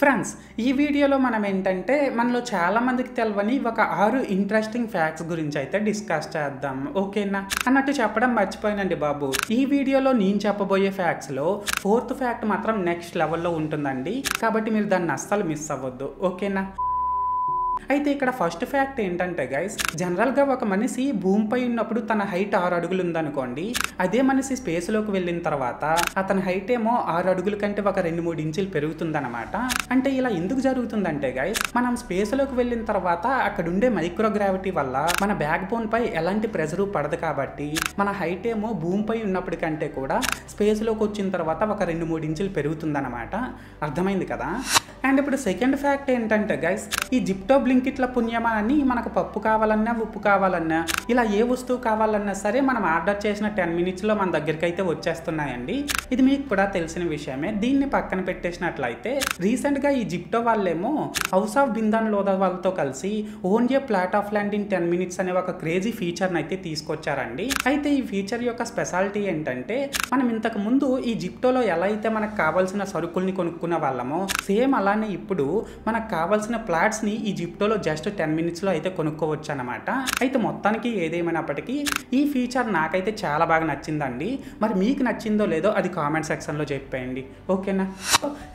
Friends, ఈ వీడియోలో మనం ఏంటంటే మనలో చాలా మందికి తెలవని ఒక 6 ఇంట్రెస్టింగ్ ఫ్యాక్ట్స్ గురించి అయితే డిస్కస్ చేద్దాం. ఓకేనా? అన్నట్టు చెప్పడం మర్చిపోయానండి బాబు. ఈ వీడియోలో నేను చెప్పబోయే ఫ్యాక్ట్స్లో 4th ఫ్యాక్ట్ మాత్రం నెక్స్ట్ లెవెల్లో ఉంటుందండి. కాబట్టి మీరు దాన్ని అస్సలు మిస్ అవ్వద్దు. ఓకేనా? అయితే ఇక్కడ ఫస్ట్ ఫ్యాక్ట్ ఏంటంటే గైస్, జనరల్గా ఒక మనిషి భూమిపై ఉన్నప్పుడు తన హైట్ 6 అడుగులు ఉందనుకోండి. అదే మనిషి స్పేస్లోకి వెళ్ళిన తర్వాత అతని హైట్ ఏమో 6 అడుగుల కంటే ఒక 2-3 ఇంచులు పెరుగుతుందన్నమాట. అంటే ఇలా ఎందుకు జరుగుతుందంటే గైస్, మనం స్పేస్లోకి వెళ్ళిన తర్వాత అక్కడ ఉండే మైక్రోగ్రావిటీ వల్ల మన బ్యాక్ బోన్ పై ఎలాంటి ప్రెజరు పడదు. కాబట్టి మన హైట్ ఏమో భూమిపై ఉన్నప్పటికంటే కూడా స్పేస్లోకి వచ్చిన తర్వాత ఒక 2-3 ఇంచులు పెరుగుతుందన్నమాట. అర్థమైంది కదా? అండ్ ఇప్పుడు సెకండ్ ఫ్యాక్ట్ ఏంటంటే గైస్, ఈ జిప్టో బ్లింకిట్ల పుణ్యమా అని మనకు పప్పు కావాలన్నా, ఉప్పు కావాలన్నా, ఇలా ఏ వస్తువు కావాలన్నా సరే మనం ఆర్డర్ చేసిన 10 మినిట్స్లో మన దగ్గరికి అయితే వచ్చేస్తున్నాయండి. ఇది మీకు కూడా తెలిసిన విషయమే. దీన్ని పక్కన పెట్టేసినట్లయితే రీసెంట్గా ఈ జిప్టో వాళ్ళేమో హౌస్ ఆఫ్ బిందాన్ లోదా వాళ్ళతో కలిసి own A plot of land in 10 minutes అనే ఒక క్రేజీ ఫీచర్ని అయితే తీసుకొచ్చారండి. అయితే ఈ ఫీచర్ యొక్క స్పెషాలిటీ ఏంటంటే, మనం ఇంతకు ముందు ఈ జిప్టోలో ఎలా అయితే మనకు కావాల్సిన సరుకుల్ని కొనుక్కున్న వాళ్ళమో సేమ్ అలానే ఇప్పుడు మనకు కావాల్సిన ప్లాట్స్ని ఈ జిప్టోలో జస్ట్ 10 మినిట్స్లో అయితే కొనుక్కోవచ్చు అనమాట. అయితే మొత్తానికి ఏదేమైనప్పటికీ ఈ ఫీచర్ నాకైతే చాలా బాగా నచ్చిందండి. మరి మీకు నచ్చిందో లేదో అది కామెంట్ సెక్షన్లో చెప్పేయండి. ఓకేనా?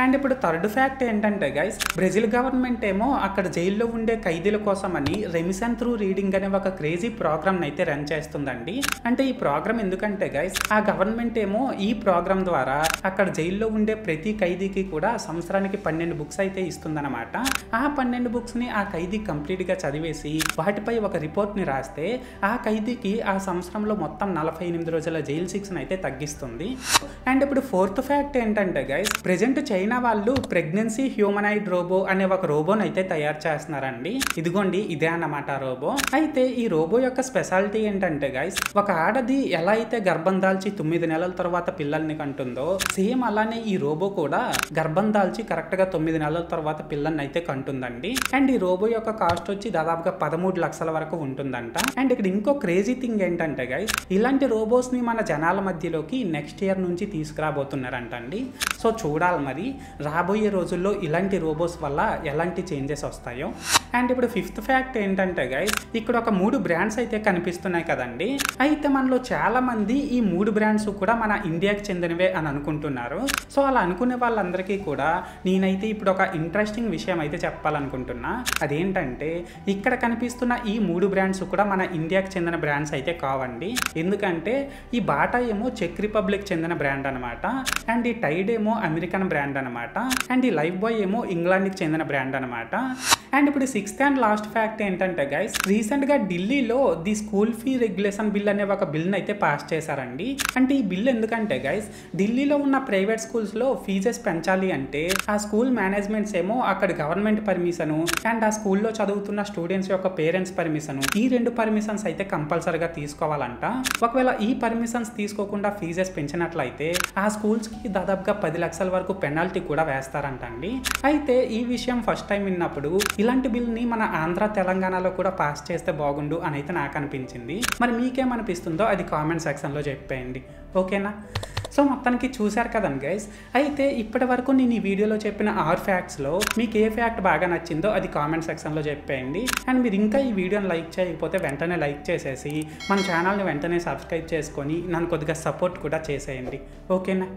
అండ్ ఇప్పుడు థర్డ్ ఫ్యాక్ట్ ఏంటంటే గైస్, బ్రెజిల్ గవర్నమెంట్ ఏమో అక్కడ జైల్లో ఉండే ఖైదీల కోసం అని రెమిషన్ త్రూ రీడింగ్ అనే ఒక క్రేజీ ప్రోగ్రామ్ అయితే రన్ చేస్తుందండి. అంటే ఈ ప్రోగ్రామ్ ఎందుకంటే గైస్, ఆ గవర్నమెంట్ ఏమో ఈ ప్రోగ్రామ్ ద్వారా అక్కడ జైల్లో ఉండే ప్రతి ఖైదీకి కూడా సంవత్సరానికి 12 బుక్స్ అయితే ఇస్తుందన్నమాట. ఆ 12 బుక్స్ని ఆ ఖైదీ కంప్లీట్గా చదివేసి వాటిపై ఒక రిపోర్ట్ని రాస్తే ఆ ఖైదీకి ఆ సంవత్సరంలో మొత్తం 48 రోజుల జైలు శిక్షను అయితే తగ్గిస్తుంది. అండ్ ఇప్పుడు 4th ఫ్యాక్ట్ ఏంటంటే గైస్, ప్రెజెంట్ చైనా వాళ్ళు ప్రెగ్నెన్సీ హ్యూమనాయిడ్ రోబో అనే ఒక రోబోని అయితే తయారు చేస్తున్నారండి. ఇదిగోండి, ఇదే అన్నమాట రోబో. అయితే ఈ రోబో యొక్క స్పెషాలిటీ ఏంటంటే గైస్, ఒక ఆడది ఎలా అయితే గర్భం దాల్చి 9 నెలల తర్వాత పిల్లల్ని కంటుందో సేమ్ అలానే ఈ రోబో కూడా గర్భం దాల్చి కరెక్ట్గా 9 నెలల తర్వాత పిల్లల్ని అయితే కంటుందండి. అండ్ ఈ రోబో యొక్క కాస్ట్ వచ్చి దాదాపుగా 13 లక్షల వరకు ఉంటుందంట. అండ్ ఇక్కడ ఇంకో క్రేజీ థింగ్ ఏంటంటే గైస్, ఇలాంటి రోబోస్ ని మన జనాల మధ్యలోకి నెక్స్ట్ ఇయర్ నుంచి తీసుకురాబోతున్నారంట అండి. సో చూడాలి మరి రాబోయే రోజుల్లో ఇలాంటి రోబోస్ వల్ల ఎలాంటి చేంజెస్ వస్తాయో. అండ్ ఇప్పుడు 5th ఫ్యాక్ట్ ఏంటంటే గైస్, ఇక్కడ ఒక 3 బ్రాండ్స్ అయితే కనిపిస్తున్నాయి కదండి. అయితే మనలో చాలా మంది ఈ 3 బ్రాండ్స్ కూడా మన ఇండియాకి చెందినవే అని అనుకుంటున్నారు. సో అలా అనుకునే వాళ్ళందరికీ కూడా నేనైతే ఇప్పుడు ఒక ఇంట్రెస్టింగ్ విషయం అయితే చెప్పాలనుకుంటున్నా. అదేంటంటే, ఇక్కడ కనిపిస్తున్న ఈ 3 బ్రాండ్స్ కూడా మన ఇండియాకి చెందిన బ్రాండ్స్ అయితే కావండి. ఎందుకంటే ఈ బాటా ఏమో చెక్ రిపబ్లిక్ చెందిన బ్రాండ్ అనమాట. అండ్ ఈ టైడ్ ఏమో అమెరికన్ బ్రాండ్ అనమాట. అండ్ ఈ లైఫ్ బాయ్ ఏమో ఇంగ్లాండ్కి చెందిన బ్రాండ్ అనమాట. అండ్ ఇప్పుడు 6th అండ్ లాస్ట్ ఫ్యాక్ట్ ఏంటంటే గైస్, రీసెంట్గా ఢిల్లీలో the school fee regulation bill అనే ఒక బిల్ని అయితే పాస్ చేశారండి. అంటే ఈ బిల్ ఎందుకంటే గైస్, ఢిల్లీలో ఉన్న ప్రైవేట్ స్కూల్స్లో ఫీజెస్ పెంచాలి అంటే ఆ స్కూల్ మేనేజ్మెంట్స్ ఏమో అక్కడ గవర్నమెంట్ పర్మిషను అండ్ ఆ స్కూల్లో చదువుతున్న స్టూడెంట్స్ యొక్క పేరెంట్స్ పర్మిషను, ఈ 2 పర్మిషన్స్ అయితే కంపల్సరీగా తీసుకోవాలంట. ఒకవేళ ఈ పర్మిషన్స్ తీసుకోకుండా ఫీజెస్ పెంచినట్లయితే ఆ స్కూల్స్కి దాదాపుగా 10 లక్షల వరకు పెనాల్టీ కూడా వేస్తారంట అండి. అయితే ఈ విషయం ఫస్ట్ టైం విన్నప్పుడు ఇలాంటి బిల్ని మన ఆంధ్ర తెలంగాణలో కూడా పాస్ చేస్తే బాగుండు అని అయితే నాకు అనిపించింది. మరి మీకేమనిపిస్తుందో అది కామెంట్ సెక్షన్లో చెప్పేయండి. ఓకేనా? సో మొత్తానికి చూశారు కదండి గైస్. అయితే ఇప్పటి వరకు నేను ఈ వీడియోలో చెప్పిన 6 ఫ్యాక్ట్స్లో మీకు ఏ ఫ్యాక్ట్ బాగా నచ్చిందో అది కామెంట్ సెక్షన్లో చెప్పేయండి. అండ్ మీరు ఇంకా ఈ వీడియోని లైక్ చేయకపోతే వెంటనే లైక్ చేసేసి మన ఛానల్ని వెంటనే సబ్స్క్రైబ్ చేసుకొని నన్ను కొద్దిగా సపోర్ట్ కూడా చేసేయండి. ఓకేనా?